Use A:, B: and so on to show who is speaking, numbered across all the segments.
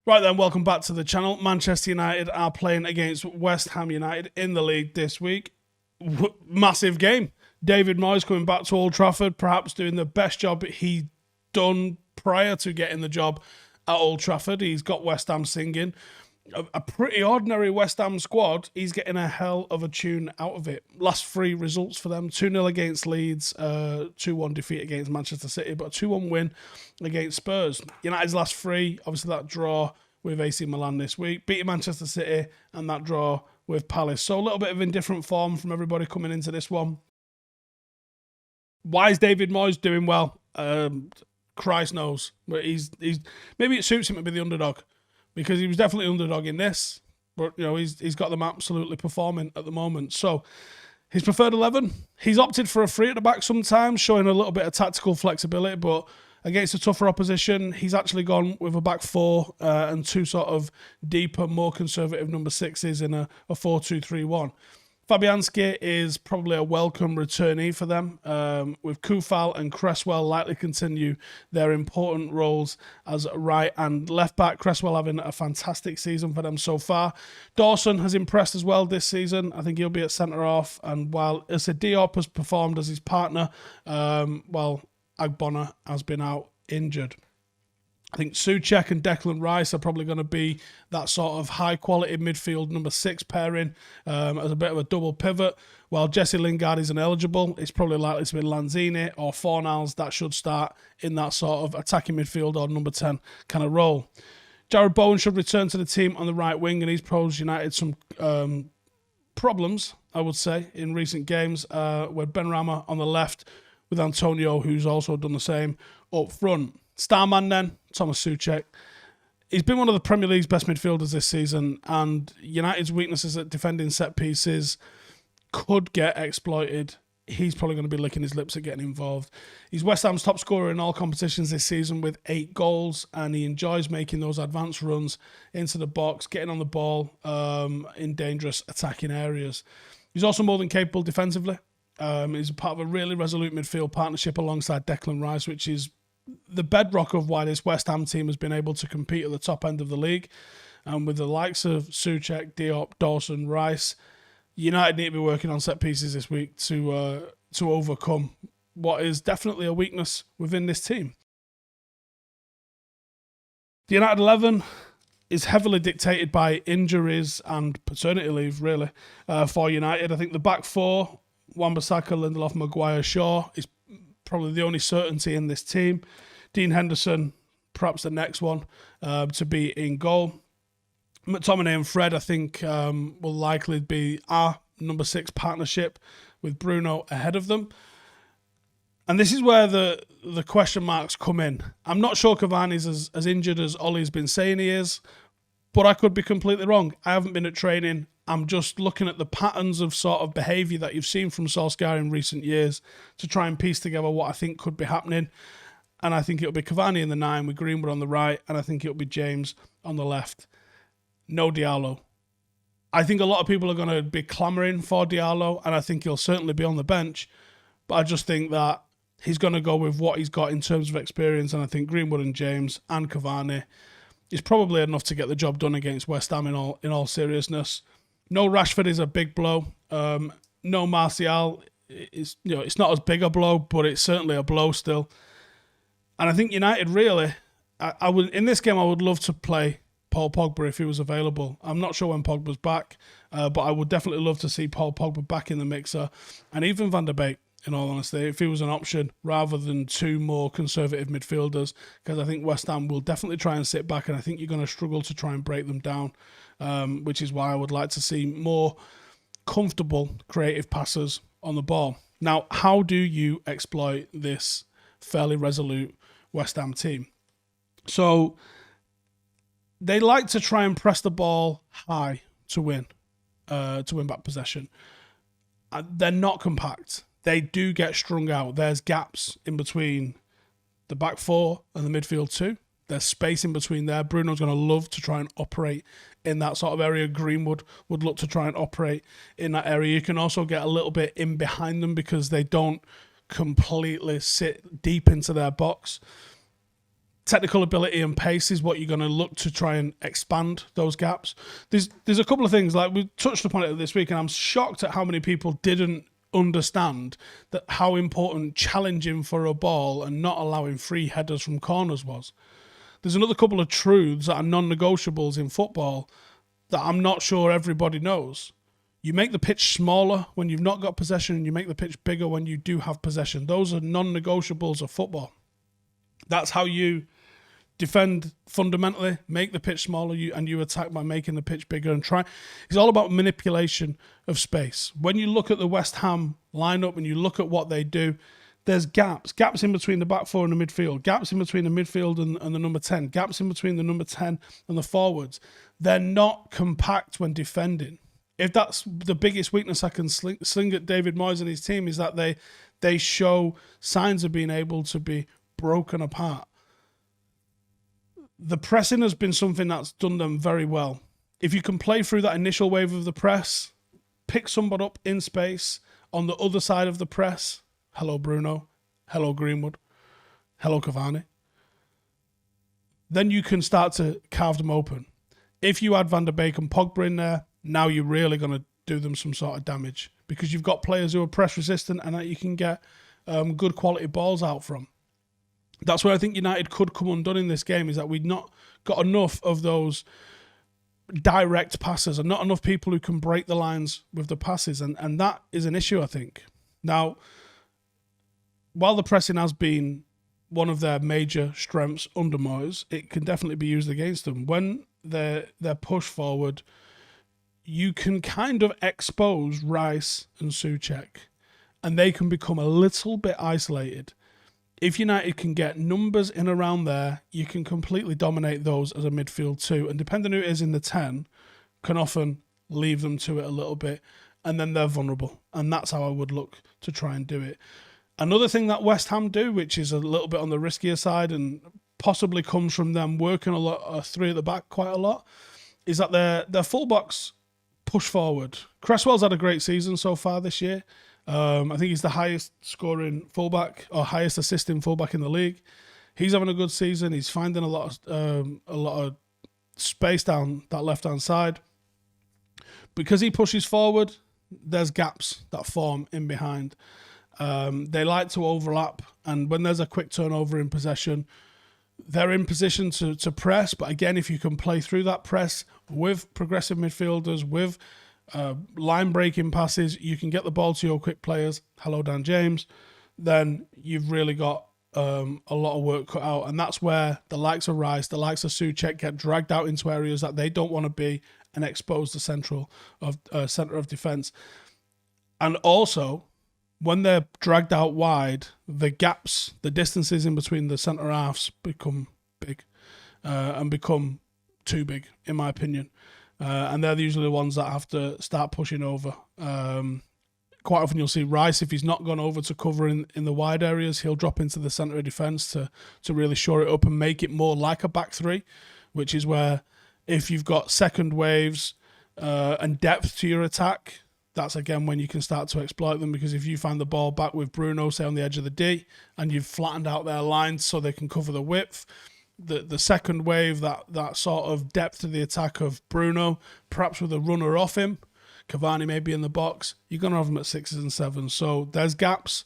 A: Right then, welcome back to the channel. Manchester United are playing against West Ham United in the league this week. Massive game. David Moyes coming back to Old Trafford, perhaps doing the best job he done prior to getting the job at Old Trafford. He's got West Ham singing. A pretty ordinary West Ham squad. He's getting a hell of a tune out of it. Last three results for them: 2-0 against Leeds, 2-1 defeat against Manchester City, but a 2-1 win against Spurs. United's last three, obviously that draw with AC Milan this week, beating Manchester City, and that draw with Palace. So a little bit of indifferent form from everybody coming into this one. Why is David Moyes doing well? Christ knows. But he's maybe it suits him to be the underdog, because he was definitely underdog in this, but you know he's got them absolutely performing at the moment. So his preferred 11, he's opted for a 3 at the back sometimes, showing a little bit of tactical flexibility, but against a tougher opposition, he's actually gone with a back 4 and 2 sort of deeper, more conservative number 6s in a 4-2-3-1. Fabianski is probably a welcome returnee for them, with Kufal and Cresswell likely continue their important roles as right and left back. Cresswell having a fantastic season for them so far. Dawson has impressed as well this season. I think he'll be at centre-half, and while Issa Diop has performed as his partner, while Agbonna has been out injured. I think Souček and Declan Rice are probably going to be that sort of high-quality midfield number 6 pairing as a bit of a double pivot. While Jesse Lingard is ineligible, it's probably likely to be Lanzini or Fornals that should start in that sort of attacking midfield or number 10 kind of role. Jared Bowen should return to the team on the right wing, and he's posed United some problems, I would say, in recent games, with Benrahma on the left, with Antonio, who's also done the same up front. Starman then, Thomas Souček. He's been one of the Premier League's best midfielders this season, and United's weaknesses at defending set pieces could get exploited. He's probably going to be licking his lips at getting involved. He's West Ham's top scorer in all competitions this season with 8 goals, and he enjoys making those advanced runs into the box, getting on the ball in dangerous attacking areas. He's also more than capable defensively. He's a part of a really resolute midfield partnership alongside Declan Rice, which is the bedrock of why this West Ham team has been able to compete at the top end of the league. And with the likes of Souček, Diop, Dawson, Rice, United need to be working on set pieces this week to overcome what is definitely a weakness within this team. The United 11 is heavily dictated by injuries and paternity leave, really, for United. I think the back 4, Wan-Bissaka, Lindelof, Maguire, Shaw, is probably the only certainty in this team. Dean Henderson, perhaps the next one to be in goal. McTominay and Fred, I think, will likely be our number 6 partnership with Bruno ahead of them. And this is where the question marks come in. I'm not sure Cavani's as injured as Ole's been saying he is, but I could be completely wrong. I haven't been at training. I'm just looking at the patterns of sort of behaviour that you've seen from Solskjaer in recent years to try and piece together what I think could be happening. And I think it'll be Cavani in the 9 with Greenwood on the right, and I think it'll be James on the left. No Diallo. I think a lot of people are going to be clamouring for Diallo, and I think he'll certainly be on the bench. But I just think that he's going to go with what he's got in terms of experience, and I think Greenwood and James and Cavani is probably enough to get the job done against West Ham in all seriousness. No Rashford is a big blow. No Martial is, it's not as big a blow, but it's certainly a blow still. And I think United really, I would in this game I would love to play Paul Pogba if he was available. I'm not sure when Pogba's back, but I would definitely love to see Paul Pogba back in the mixer, and even Van der Beek, in all honesty, if he was an option rather than 2 more conservative midfielders, because I think West Ham will definitely try and sit back, and I think you're going to struggle to try and break them down. Which is why I would like to see more comfortable, creative passers on the ball. Now, how do you exploit this fairly resolute West Ham team? So, they like to try and press the ball high to win back possession. They're not compact. They do get strung out. There's gaps in between the back 4 and the midfield 2. There's space in between there. Bruno's going to love to try and operate in that sort of area. Greenwood would look to try and operate in that area. You can also get a little bit in behind them because they don't completely sit deep into their box. technical ability and pace is what you're going to look to try and expand those gaps. There's a couple of things, like we touched upon it this week, and I'm shocked at how many people didn't understand that how important challenging for a ball and not allowing free headers from corners was. There's another couple of truths that are non-negotiables in football that I'm not sure everybody knows. You make the pitch smaller when you've not got possession, and you make the pitch bigger when you do have possession. Those are non-negotiables of football. That's how you defend fundamentally, make the pitch smaller, and you attack by making the pitch bigger and try. It's all about manipulation of space. When you look at the West Ham lineup and you look at what they do, there's gaps in between the back four and the midfield, gaps in between the midfield and the number 10, gaps in between the number 10 and the forwards. They're not compact when defending. If that's the biggest weakness I can sling at David Moyes and his team, is that they show signs of being able to be broken apart. The pressing has been something that's done them very well. If you can play through that initial wave of the press, pick somebody up in space on the other side of the press. Hello, Bruno. Hello, Greenwood. Hello, Cavani. Then you can start to carve them open. If you add Van der Beek and Pogba in there, now you're really going to do them some sort of damage, because you've got players who are press resistant and that you can get good quality balls out from. That's where I think United could come undone in this game, is that we've not got enough of those direct passes and not enough people who can break the lines with the passes. And that is an issue, I think. Now, while the pressing has been one of their major strengths under Moyes, it can definitely be used against them. When they're pushed forward, you can kind of expose Rice and Souček, and they can become a little bit isolated. If United can get numbers in around there, you can completely dominate those as a midfield too. And depending who it is in the 10, can often leave them to it a little bit, and then they're vulnerable. And that's how I would look to try and do it. Another thing that West Ham do, which is a little bit on the riskier side and possibly comes from them working a lot, three at the back quite a lot, is that their fullbacks push forward. Cresswell's had a great season so far this year. I think he's the highest scoring fullback or highest assisting fullback in the league. He's having a good season. He's finding a lot of space down that left-hand side. Because he pushes forward, there's gaps that form in behind. They like to overlap, and when there's a quick turnover in possession, they're in position to press. But again, if you can play through that press with progressive midfielders, with line breaking passes, you can get the ball to your quick players. Hello, Dan James. Then you've really got a lot of work cut out, and that's where the likes of Rice, the likes of Souček get dragged out into areas that they don't want to be and expose the center of defense. And also, when they're dragged out wide, the gaps, the distances in between the centre halves become big and become too big, in my opinion. And they're usually the ones that have to start pushing over. Quite often you'll see Rice, if he's not gone over to cover in the wide areas, he'll drop into the centre of defence to really shore it up and make it more like a back three, which is where if you've got second waves and depth to your attack, that's again when you can start to exploit them, because if you find the ball back with Bruno, say on the edge of the D, and you've flattened out their lines so they can cover the width, the second wave, that sort of depth to the attack of Bruno, perhaps with a runner off him, Cavani may be in the box, you're going to have them at 6s and 7s. So there's gaps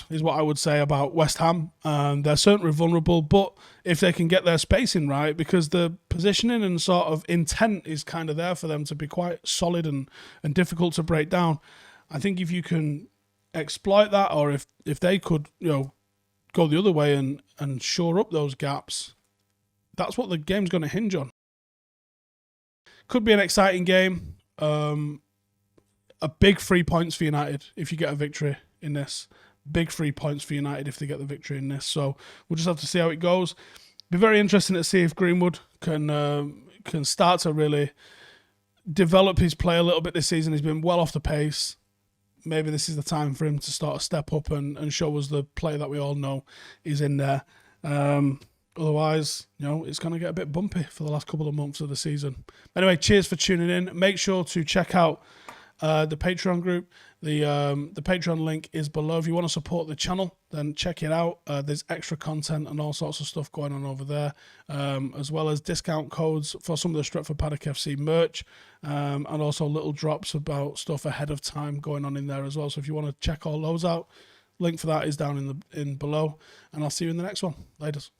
A: is what I would say about West Ham. They're certainly vulnerable, but if they can get their spacing right, because the positioning and sort of intent is kind of there for them to be quite solid and difficult to break down. I think if you can exploit that, or if they could, go the other way and shore up those gaps, that's what the game's going to hinge on. Could be an exciting game. A big 3 points for United if you get a victory in this. Big 3 points for United if they get the victory in this. So we'll just have to see how it goes. Be very interesting to see if Greenwood can start to really develop his play a little bit this season. He's been well off the pace. Maybe this is the time for him to start to step up and show us the play that we all know is in there. Otherwise, it's going to get a bit bumpy for the last couple of months of the season. Anyway, cheers for tuning in. Make sure to check out the Patreon group. The Patreon link is below. If you want to support the channel, then check it out. There's extra content and all sorts of stuff going on over there, as well as discount codes for some of the Stretford Paddock FC merch, and also little drops about stuff ahead of time going on in there as well. So if you want to check all those out, link for that is down in below, and I'll see you in the next one. Laters.